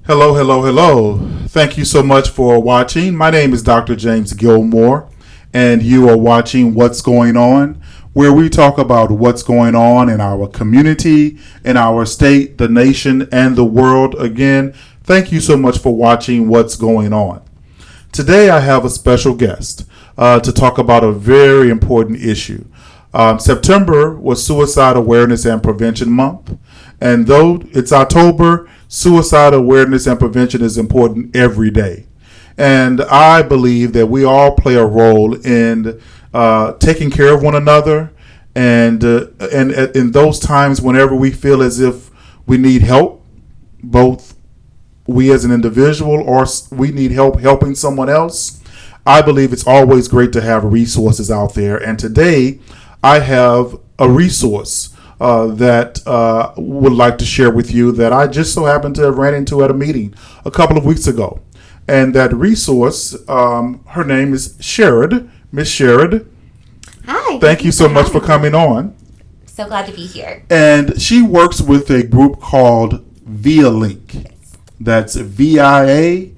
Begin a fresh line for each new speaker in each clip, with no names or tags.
Hello, hello, hello. Thank you so much for watching. My name is Dr. James Gilmore, and you are watching What's Going On, where we talk about what's going on in our community, in our state, the nation, and the world. Again, thank you so much for watching What's Going On. Today, I have a special guest to talk about a very important issue. September was Suicide Awareness and Prevention Month, and though it's October, suicide awareness and prevention is important every day. And I believe that we all play a role in taking care of one another, and in those times whenever we feel as if we need help, both we as an individual or we need help helping someone else, I believe it's always great to have resources out there. And today I have a resource that would like to share with you that I just so happened to have ran into at a meeting a couple of weeks ago. And that resource, her name is Sharrard. Miss Sharrard.
Hi.
Thank you so much for coming on.
So glad to be here.
And she works with a group called VIALink.
Yes.
That's VIALINK.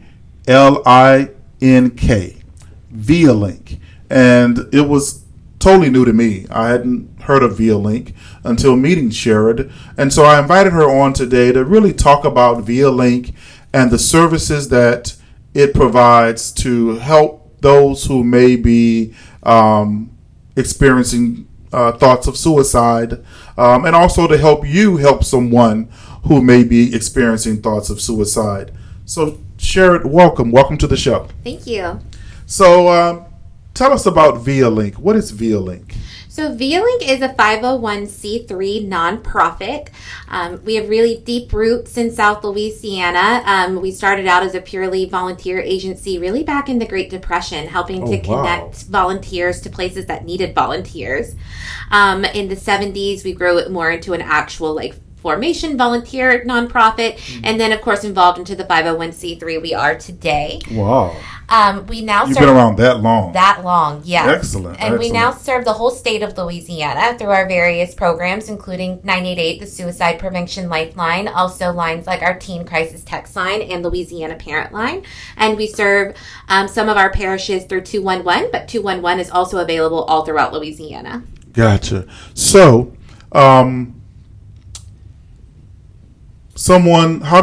VIALink. And it was totally new to me. I hadn't heard of VIALink until meeting Sharrard. And so I invited her on today to really talk about VIALink and the services that it provides to help those who may be experiencing thoughts of suicide, and also to help you help someone who may be experiencing thoughts of suicide. So Sharrard, welcome to the show.
Thank you.
So tell us about VIALink. What is VIALink?
So VIALink is a 501c3 nonprofit. We have really deep roots in South Louisiana. We started out as a purely volunteer agency really back in the Great Depression, helping to connect volunteers to places that needed volunteers. In the 70s, we grew it more into an actual formation volunteer nonprofit, and then of course involved into the 501c3 we are today.
Wow.
We now
You've been around that long.
Yes.
Excellent.
And we now serve the whole state of Louisiana through our various programs, including 988, the Suicide Prevention Lifeline, also lines like our Teen Crisis Text Line and Louisiana Parent Line. And we serve some of our parishes through 211, but 211 is also available all throughout Louisiana.
Gotcha. So, how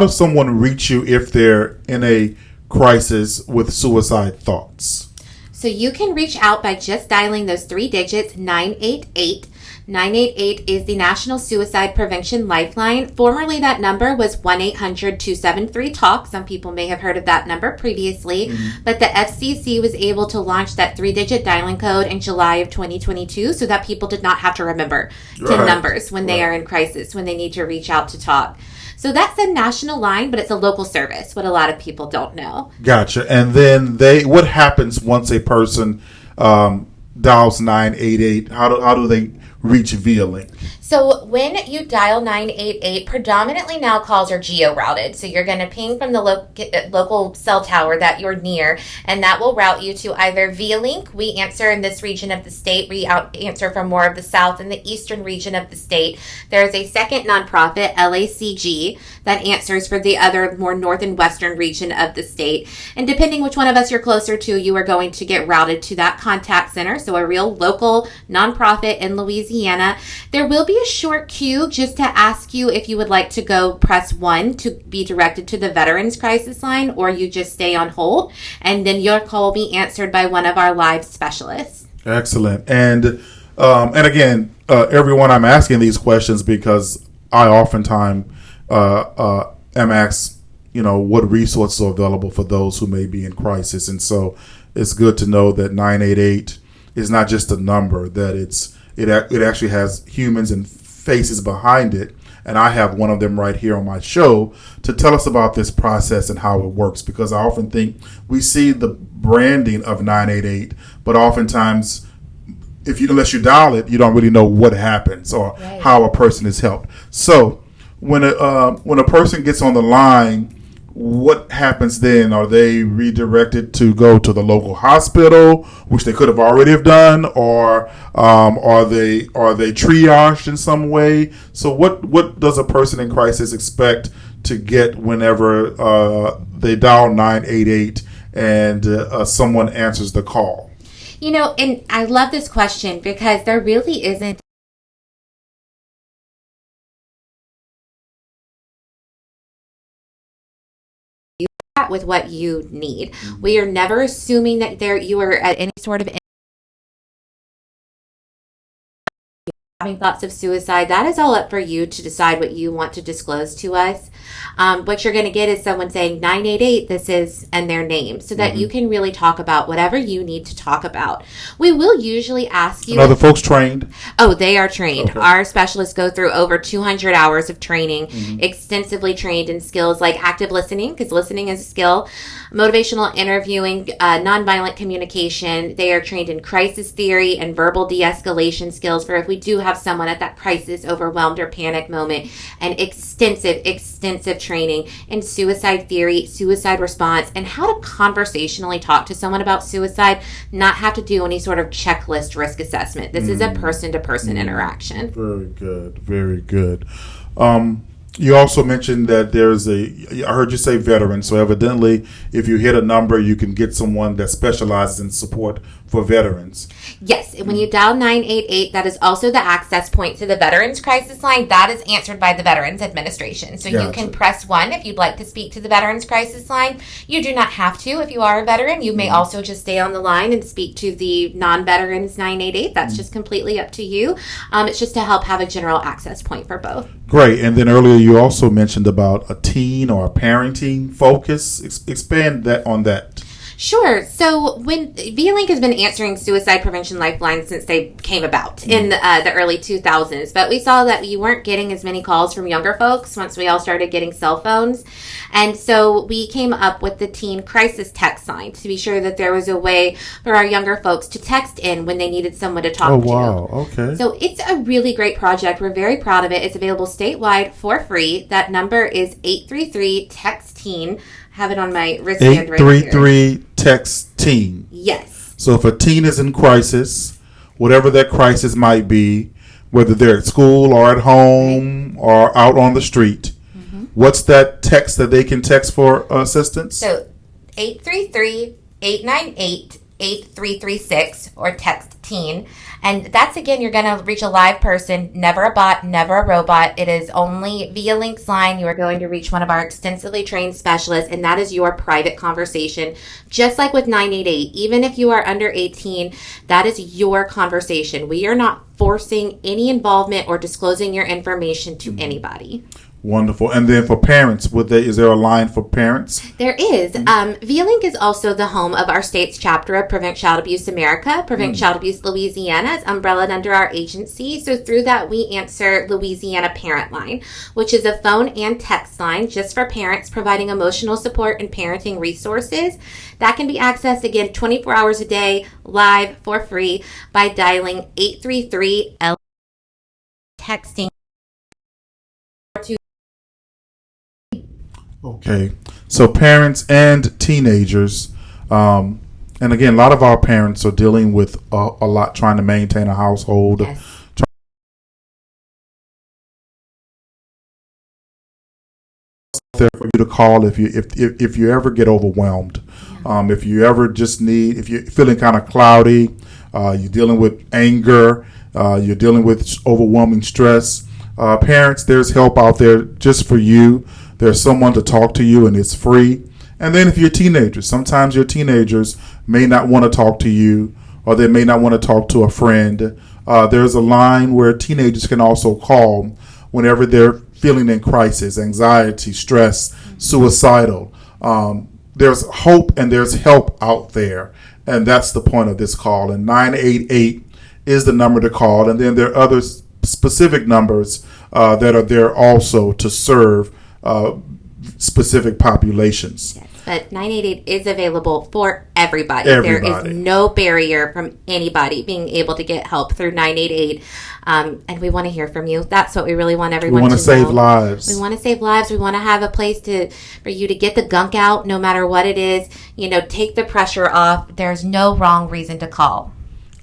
does someone reach you if they're in a crisis with suicide thoughts?
So you can reach out by just dialing those 3 digits, 988. 988 is the National Suicide Prevention Lifeline. Formerly, that number was 1-800-273-TALK. Some people may have heard of that number previously, but the FCC was able to launch that 3-digit dialing code in July of 2022 so that people did not have to remember 10 numbers when they are in crisis, when they need to reach out to talk. So that's a national line, but it's a local service, what a lot of people don't know.
Gotcha. And then what happens once a person dials 988? How do they reach VIALink?
So when you dial 988, predominantly now calls are geo-routed. So you're going to ping from the local cell tower that you're near, and that will route you to either VIALink. We answer in this region of the state. We answer from more of the south and the eastern region of the state. There's a second nonprofit, LACG, that answers for the other more north and western region of the state. And depending which one of us you're closer to, you are going to get routed to that contact center. So a real local nonprofit in Louisiana. There will be a short queue just to ask you if you would like to go press 1 to be directed to the Veterans Crisis Line, or you just stay on hold, and then your call will be answered by one of our live specialists. Excellent.
And again, everyone, I'm asking these questions because I oftentimes am asked, what resources are available for those who may be in crisis. And so it's good to know that 988 is not just a number, that it actually has humans and faces behind it. And I have one of them right here on my show to tell us about this process and how it works, because I often think we see the branding of 988, but oftentimes unless you dial it, you don't really know what happens or how a person is helped. So when a person gets on the line what happens then? Are they redirected to go to the local hospital, which they could have already have done, or are they triaged in some way? So what does a person in crisis expect to get whenever they dial 988 and someone answers the call?
And I love this question because there really isn't with what you need. We are never assuming that you are at any sort of having thoughts of suicide. That is all up for you to decide what you want to disclose to us. What you're going to get is someone saying 988, this is, and their name, so that you can really talk about whatever you need to talk about. We will usually ask you.
Are the folks trained?
Oh, they are trained.
Okay.
Our specialists go through over 200 hours of training, extensively trained in skills like active listening, because listening is a skill, motivational interviewing, nonviolent communication. They are trained in crisis theory and verbal de-escalation skills for if we do have someone at that crisis, overwhelmed, or panic moment, and extensive training in suicide theory, suicide response, and how to conversationally talk to someone about suicide, not have to do any sort of checklist risk assessment. This is a person-to-person interaction.
Very good. Very good. You also mentioned that I heard you say veteran, so evidently if you hit a number, you can get someone that specializes in support for veterans.
Yes, when you dial 988, that is also the access point to the Veterans Crisis Line. That is answered by the Veterans Administration. So you can press 1 if you'd like to speak to the Veterans Crisis Line. You do not have to if you are a veteran. You may also just stay on the line and speak to the non-veterans 988. That's just completely up to you. It's just to help have a general access point for both.
Great. And then earlier you also mentioned about a teen or a parenting focus. Expand on that.
Sure. So when V-Link has been answering suicide prevention lifelines since they came about in the early 2000s, but we saw that you weren't getting as many calls from younger folks once we all started getting cell phones. And so we came up with the teen crisis text line to be sure that there was a way for our younger folks to text in when they needed someone to talk to.
Oh, wow. Okay.
So it's a really great project. We're very proud of it. It's available statewide for free. That number is 833-TEXT-TEEN. Have it on my wristband right here.
833-TEXT-TEEN.
Yes.
So if a teen is in crisis, whatever that crisis might be, whether they're at school or at home or out on the street, what's that text that they can text for assistance?
So 833-898-8336 or text teen. And that's, again, you're going to reach a live person, never a bot, never a robot. It is only via Link's line. You are going to reach one of our extensively trained specialists, and that is your private conversation. Just like with 988, even if you are under 18, that is your conversation. We are not forcing any involvement or disclosing your information to anybody.
Wonderful. And then for parents, is there a line for parents?
There is. V-Link is also the home of our state's chapter of Prevent Child Abuse America. Prevent Child Abuse Louisiana is umbrellaed under our agency. So through that, we answer Louisiana Parent Line, which is a phone and text line just for parents, providing emotional support and parenting resources. That can be accessed, again, 24 hours a day, live, for free, by dialing 833-L, texting.
Okay, so parents and teenagers, and again, a lot of our parents are dealing with a lot trying to maintain a household.
Yes.
There for you to call if you ever get overwhelmed, if you ever just need, if you're feeling kind of cloudy, you're dealing with anger, you're dealing with overwhelming stress. Parents, there's help out there just for you. There's someone to talk to you, and it's free. And then if you're teenagers, sometimes your teenagers may not want to talk to you, or they may not want to talk to a friend. There's a line where teenagers can also call whenever they're feeling in crisis, anxiety, stress, suicidal. There's hope and there's help out there. And that's the point of this call. And 988 is the number to call. And then there are other specific numbers that are there also to serve specific populations.
Yes, but 988 is available for everybody. There is no barrier from anybody being able to get help through 988. And we want to hear from you. That's what we really want
We
everyone
want
to
to save
know.
lives.
We want to save lives. We want to have a place for you to get the gunk out, no matter what it is. Take the pressure off. There's no wrong reason to call.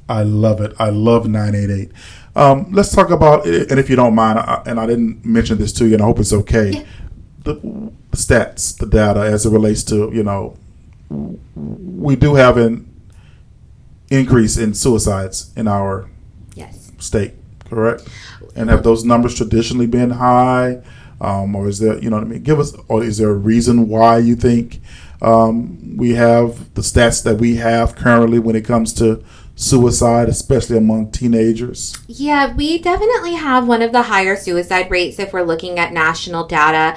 I love it. I love 988. Let's talk about, and if you don't mind, and I didn't mention this to you, and I hope it's okay,
Yeah.
the stats, the data as it relates to, we do have an increase in suicides in our
Yes.
state, correct? And have those numbers traditionally been high? Or is there, what I mean? Or is there a reason why you think we have the stats that we have currently when it comes to suicide, especially among teenagers?
Yeah, we definitely have one of the higher suicide rates if we're looking at national data.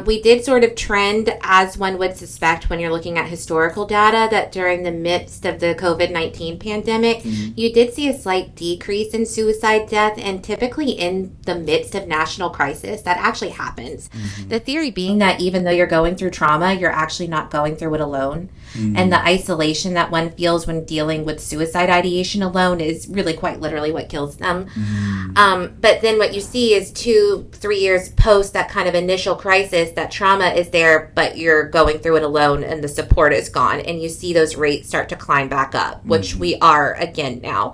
We did sort of trend, as one would suspect when you're looking at historical data, that during the midst of the COVID-19 pandemic, you did see a slight decrease in suicide death, and typically in the midst of national crisis, that actually happens. The theory being that even though you're going through trauma, you're actually not going through it alone. And the isolation that one feels when dealing with suicide ideation alone is really quite literally what kills them. But then what you see is 2-3 years post that kind of initial crisis, that trauma is there, but you're going through it alone and the support is gone. And you see those rates start to climb back up, which we are again now.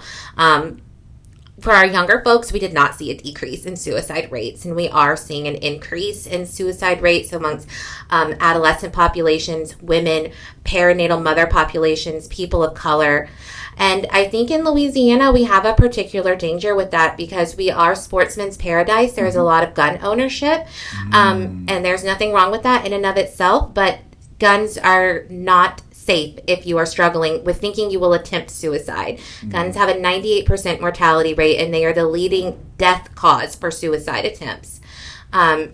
For our younger folks, we did not see a decrease in suicide rates, and we are seeing an increase in suicide rates amongst adolescent populations, women, perinatal mother populations, people of color. And I think in Louisiana, we have a particular danger with that because we are sportsman's paradise. There's a lot of gun ownership, and there's nothing wrong with that in and of itself, but guns are not safe if you are struggling with thinking you will attempt suicide. Guns have a 98% mortality rate, and they are the leading death cause for suicide attempts.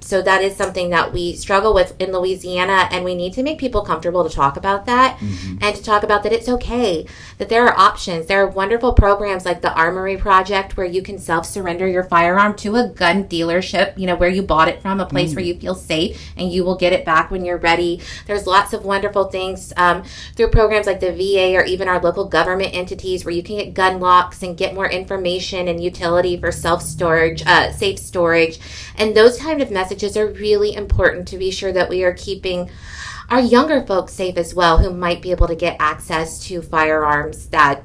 So that is something that we struggle with in Louisiana, and we need to make people comfortable to talk about that and to talk about that it's okay, that there are options. There are wonderful programs like the Armory Project where you can self-surrender your firearm to a gun dealership, where you bought it from, a place where you feel safe, and you will get it back when you're ready. There's lots of wonderful things through programs like the VA or even our local government entities where you can get gun locks and get more information and utility for self-storage, safe storage. And those kind of messages are really important to be sure that we are keeping our younger folks safe as well, who might be able to get access to firearms that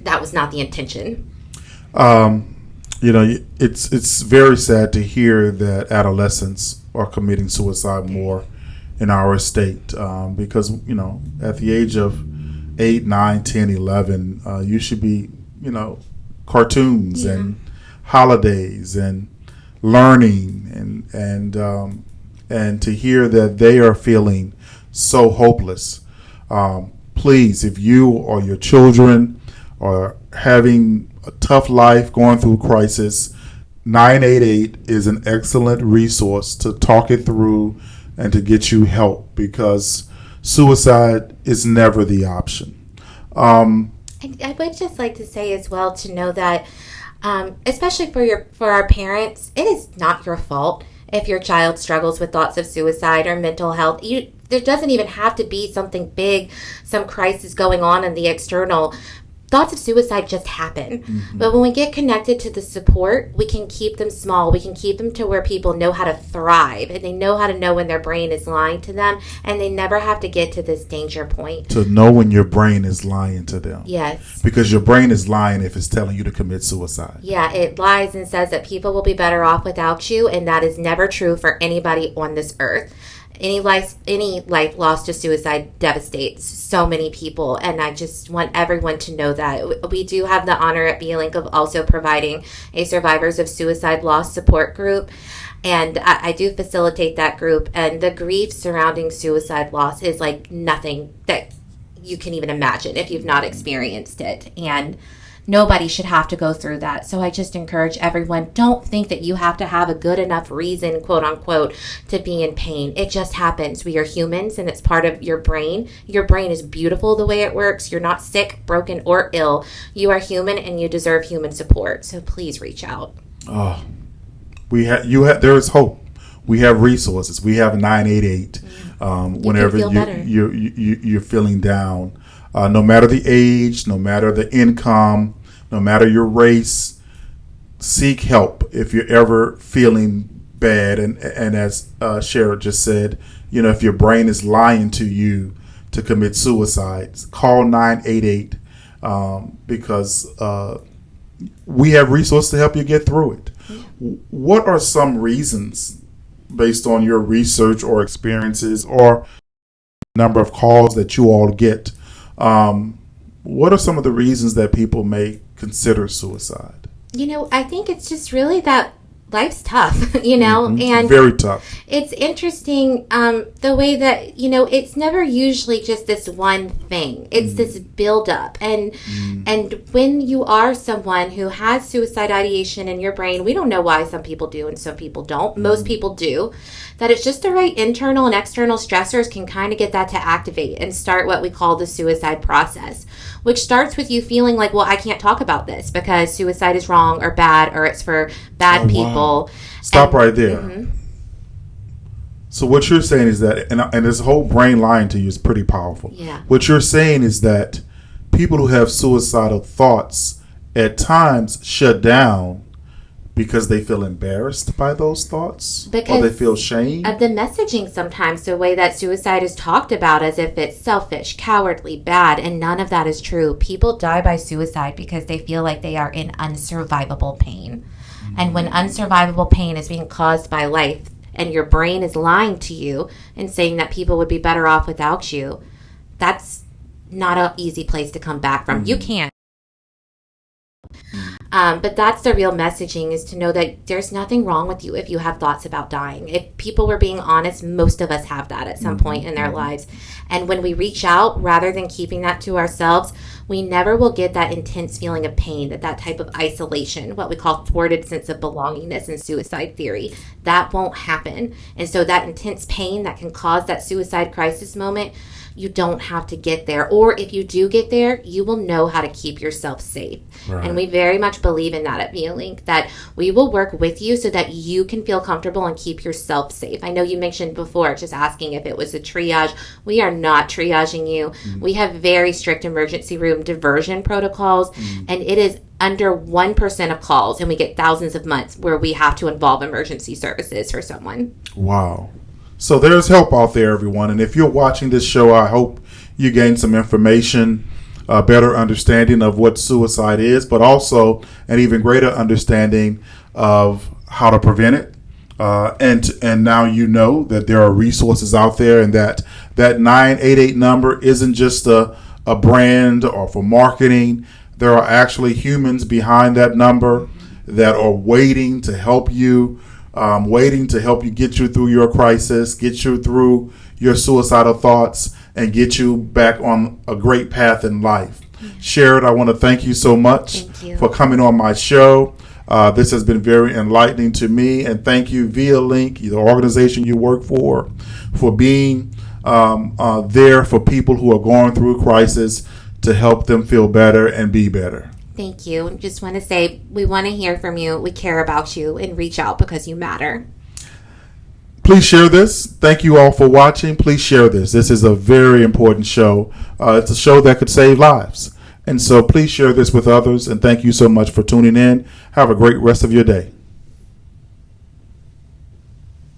was not the intention.
It's very sad to hear that adolescents are committing suicide more in our state because, at the age of 8, 9, 10, 11, you should be, cartoons and holidays and learning and to hear that they are feeling so hopeless. Please, if you or your children are having a tough life, going through crisis, 988 is an excellent resource to talk it through and to get you help, because suicide is never the option.
I would just like to say as well to know that especially for our parents, it is not your fault if your child struggles with thoughts of suicide or mental health. There doesn't even have to be something big, some crisis going on in the external. Thoughts of suicide just happen. But when we get connected to the support, we can keep them small. We can keep them to where people know how to thrive, and they know how to know when their brain is lying to them, and they never have to get to this danger point.
To know when your brain is lying to them.
Yes.
Because your brain is lying if it's telling you to commit suicide.
Yeah, it lies and says that people will be better off without you, and that is never true for anybody on this earth. Any life lost to suicide devastates so many people, and I just want everyone to know that. We do have the honor at B-Link of also providing a Survivors of Suicide Loss support group, and I do facilitate that group, and the grief surrounding suicide loss is like nothing that you can even imagine if you've not experienced it, and nobody should have to go through that. So I just encourage everyone, don't think that you have to have a good enough reason, quote unquote, to be in pain. It just happens. We are humans, and it's part of your brain. Your brain is beautiful the way it works. You're not sick, broken, or ill. You are human, and you deserve human support. So please reach out.
There is hope. We have resources. We have 988 whenever you're feeling down. No matter the age, no matter the income, no matter your race, seek help if you're ever feeling bad. And as Sharrard just said, if your brain is lying to you to commit suicide, call 988 because we have resources to help you get through it. What are some reasons, based on your research or experiences or number of calls that you all get, what are some of the reasons that people may consider suicide?
I think it's just really that life's tough, and
very tough.
It's interesting the way that, it's never usually just this one thing. It's this buildup. And when you are someone who has suicide ideation in your brain, we don't know why some people do and some people don't. Most people do. That it's just the right internal and external stressors can kind of get that to activate and start what we call the suicide process, which starts with you feeling like, well, I can't talk about this because suicide is wrong or bad or it's for bad people. Wow.
Stop right there. So what you're saying is that, and this whole brain lying to you is pretty powerful.
Yeah.
What you're saying is that people who have suicidal thoughts at times shut down because they feel embarrassed by those thoughts, or they feel shame
of the messaging. Sometimes the way that suicide is talked about as if it's selfish, cowardly, bad, and none of that is true. People die by suicide because they feel like they are in unsurvivable pain. And when unsurvivable pain is being caused by life and your brain is lying to you and saying that people would be better off without you, that's not an easy place to come back from. You can't. But that's the real messaging, is to know that there's nothing wrong with you if you have thoughts about dying. If people were being honest, most of us have that at some point in their lives. And when we reach out, rather than keeping that to ourselves, we never will get that intense feeling of pain, that type of isolation, what we call thwarted sense of belongingness in suicide theory. That won't happen. And so that intense pain that can cause that suicide crisis moment, you don't have to get there. Or if you do get there, you will know how to keep yourself safe. Right. And we very much believe in that at ViaLink, that we will work with you so that you can feel comfortable and keep yourself safe. I know you mentioned before, just asking if it was a triage. We are not triaging you. We have very strict emergency room diversion protocols, and it is under 1% of calls, and we get thousands of months where we have to involve emergency services for someone.
Wow. So there's help out there, everyone. And if you're watching this show, I hope you gain some information, a better understanding of what suicide is, but also an even greater understanding of how to prevent it. And now you know that there are resources out there, and that 988 number isn't just a brand or for marketing. There are actually humans behind that number that are waiting to help you. Get you through your crisis, get you through your suicidal thoughts, and get you back on a great path in life. Sharrard, I want to thank you so much for coming on my show. This has been very enlightening to me, and thank you, ViaLink, the organization you work for being there for people who are going through a crisis to help them feel better and be better.
Thank you. Just want to say, we want to hear from you. We care about you, and reach out because you matter.
Please share this. Thank you all for watching. Please share this. This is a very important show. It's a show that could save lives. And so please share this with others. And thank you so much for tuning in. Have a great rest of your day.